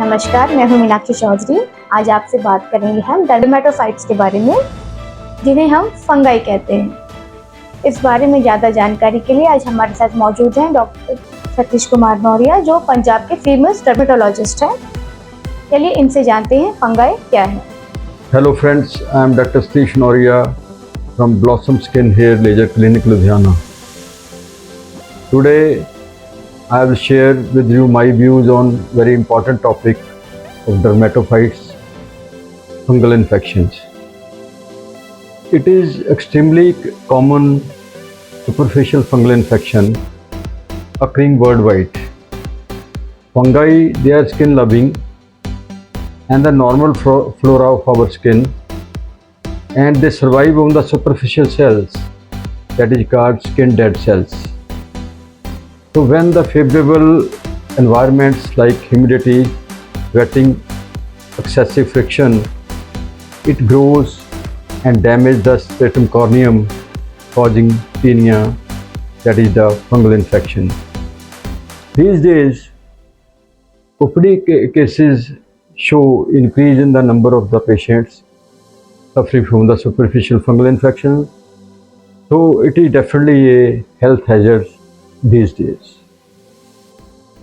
नमस्कार, मैं हूं मीनाक्षी चौधरी। आज आपसे बात करेंगे हम डर्मेटोफाइट्स के बारे में, जिन्हें हम फंगाई कहते हैं। इस बारे में ज़्यादा जानकारी के लिए आज हमारे साथ मौजूद हैं डॉक्टर सतीश कुमार मौर्य, जो पंजाब के फेमस डर्मेटोलॉजिस्ट हैं। चलिए इनसे जानते हैं फंगाई क्या है। Hello friends, I am Dr. Satish Noria from Blossom Skin Hair Laser Clinic, Ludhiana. Today I will share with you my views on very important topic of dermatophytes, fungal infections. It is extremely common superficial fungal infection occurring worldwide. Fungi, they are skin loving and the normal flora of our skin, and they survive on the superficial cells, that is called skin dead cells. So when the favorable environments like humidity, wetting, excessive friction, it grows and damages the stratum corneum, causing tinea, that is the fungal infection. These days OPD cases show increase in the number of the patients suffering from the superficial fungal infection. So it is definitely a health hazard these days.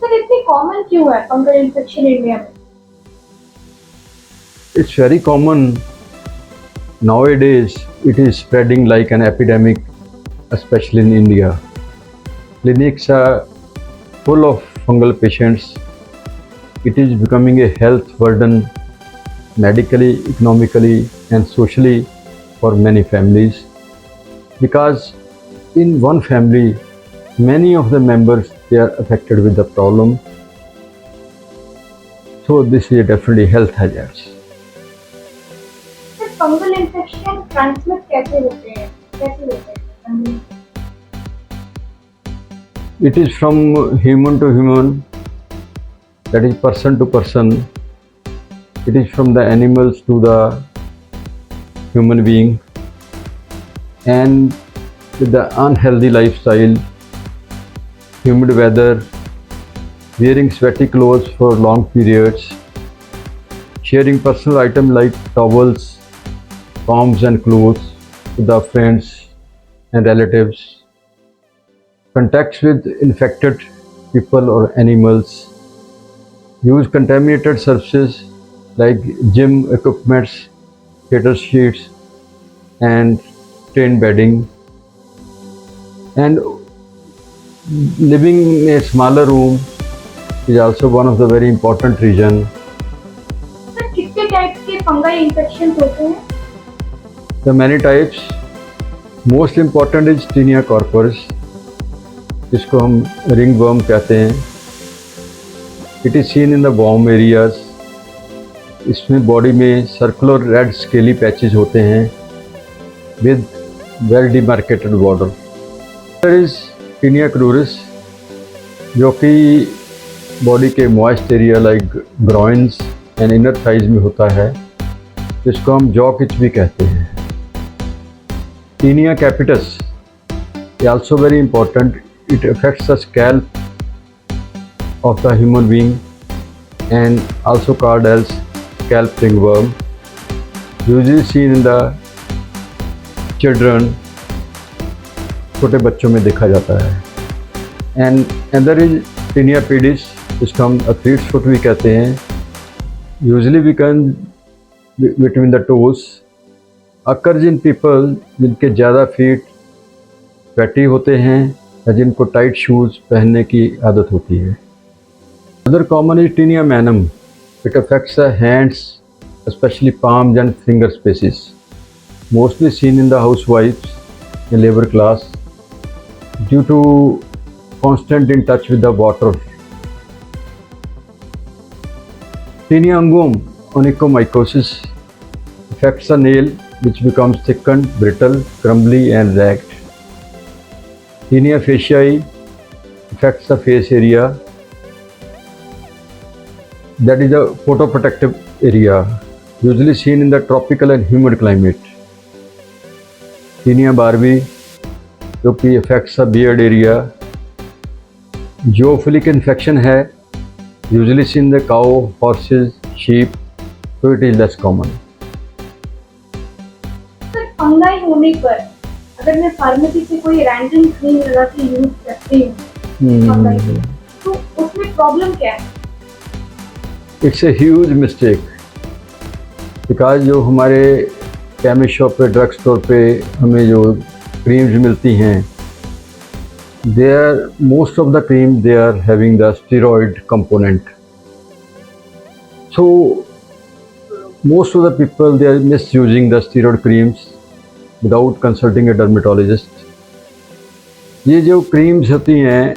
Sir, इतनी common क्यों है fungal infection India में? It's very common nowadays. It is spreading like an epidemic, especially in India. Clinics are full of fungal patients. It is becoming a health burden medically, economically and socially for many families, because in one family many of the members, they are affected with the problem. So this is definitely health hazards. Sir, fungal infection transmit कैसे होते हैं? It is from human to human, that is person to person. It is from the animals to the human being, and with the unhealthy lifestyle, humid weather, wearing sweaty clothes for long periods, sharing personal items like towels, combs and clothes with the friends and relatives, contacts with infected people or animals, use contaminated surfaces like gym equipments, theater sheets and train bedding, and living in a smaller room is also one of the very important reason. Sir, कितने type के fungal infection होते हैं? The many types. Most important is Tinea corporis, जिसको हम ringworm कहते हैं. It is seen in the warm areas. इसमें body में सर्कुलर रेड स्केली पैचेज होते हैं with well demarcated border. There is Tinea cruris, जो कि बॉडी के moist area like groins and inner thighs में होता है, जिसको हम जॉक इच भी कहते हैं. Tinea capitis is also very important. It affects the scalp of the human being and also called as scalp ringworm, usually seen in the children, छोटे बच्चों में देखा जाता है. And other is Tinea pedis, जिसको हम एथलीट्स फुट भी कहते हैं, usually begin between the toes, occurs in people जिनके ज़्यादा फीट फैटी होते हैं या जिनको टाइट शूज़ पहनने की आदत होती है. Other common is Tinea manum. It affects the hands, especially palms and finger spaces, mostly seen in the housewives in labor class due to constant in touch with the water. Tinea unguum onychomycosis affects the nail, which becomes thickened, brittle, crumbly and ragged. Tinea fasciae affects the face area, that is a photoprotective area, usually seen in the tropical and humid climate. Tinea barbae, जो कि affects the beard area. Zoophilic infection है usually seen in the cow, horses, sheep, so it is less common. Sir fungi होने पर अगर मैं pharmacy से कोई random cream लगा के यूज करती हूँ फंगाई की, तो उसमें प्रॉब्लम क्या है? It's a huge mistake because जो हमारे केमिस्ट शॉप पे, ड्रग स्टोर पे हमें जो क्रीम्स मिलती हैं, they are most of the cream they are having the steroid component. So most of the people they are misusing the steroid creams without consulting a dermatologist. ये जो creams होती हैं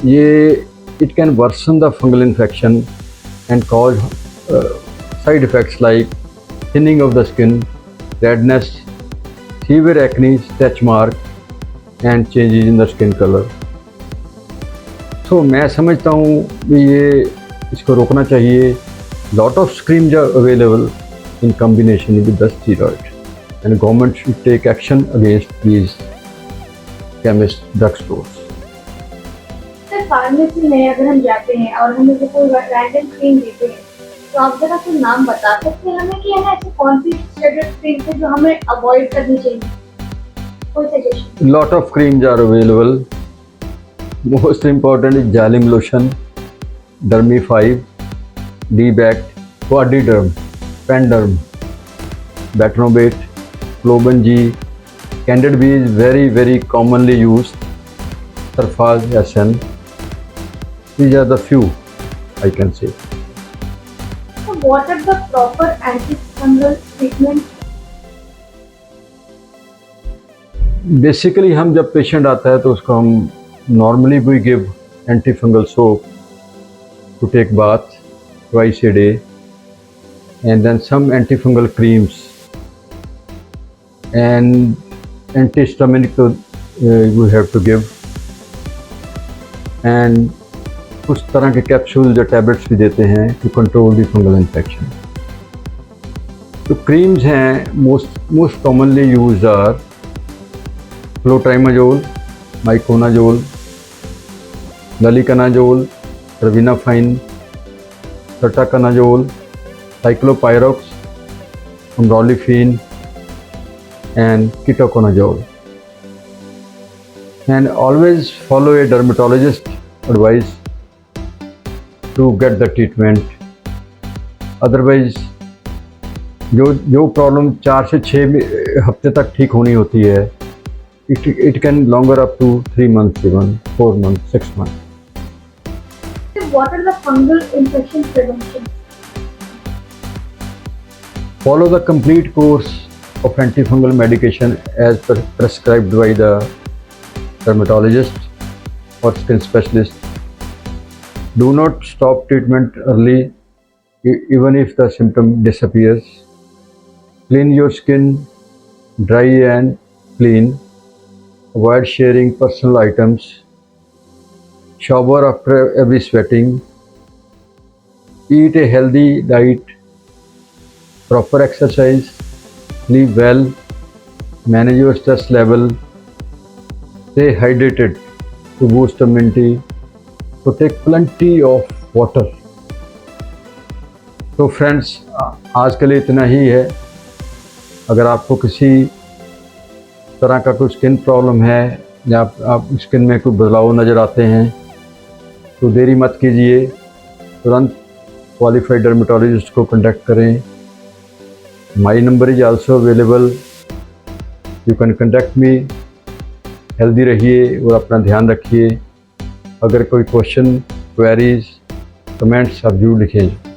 ये it can worsen the fungal infection and cause side effects like thinning of the skin, redness, severe acne, stretch mark and changes in the skin color. So मैं समझता हूँ कि ये इसको रोकना चाहिए. Lot of creams are available in combination with the steroid, and government should take action against these chemist drug stores. Sir pharmacy में अगर हम जाते हैं और हमें जो कोई रैंडम क्रीम देते हैं, तो आप जरा कोई नाम बता सकते हैं हमें कि है ना ऐसी कौन सी स्टेरॉइड क्रीम है जो हमें अवॉइड करनी चाहिए? कोई suggestion? Lot of creams are available. Most important is Jalim lotion, Dermi 5, D-Bact, Quadiderm, Penderm, Betronate, Cloben G, Candid B is very commonly used, Surfaz SN. These are the few I can say. So what are the proper antifungal treatment? Basically हम जब patient आता है तो उसको हम normally we give anti fungal soap to take bath twice a day and then some anti fungal creams and antihistaminic तो we have to give and कुछ तरह के कैप्सूल या टैबलेट्स भी देते हैं to control the fungal infection. तो creams हैं most commonly use are clotrimazole, miconazole, luliconazole, terbinafine, sertaconazole, ciclopirox, amorolfine and ketoconazole. And always follow a dermatologist advice to get the treatment. Otherwise जो problem 4 से 6 हफ्ते तक ठीक होनी होती है, it can longer up to 3 months, even 4 months, 6 months. What are the fungal infection prevention? Follow the complete course of antifungal medication as prescribed by the dermatologist or skin specialist. Do not stop treatment early, even if the symptom disappears. Clean your skin, dry and clean. Avoid sharing personal items. Shower after every sweating. Eat a healthy diet. Proper exercise. Sleep well. Manage your stress level. Stay hydrated to boost immunity. So take plenty of water. तो friends आज के लिए इतना ही है. अगर आपको किसी तरह का कोई स्किन प्रॉब्लम है या आप स्किन में कोई बदलाव नज़र आते हैं तो देरी मत कीजिए, तुरंत क्वालिफाइड डर्मेटोलॉजिस्ट को कांटेक्ट करें. My number is also available, you can contact me. Healthy रहिए और अपना ध्यान रखिए. अगर कोई क्वेश्चन, क्वेरीज, कमेंट्स आप जरूर लिखें.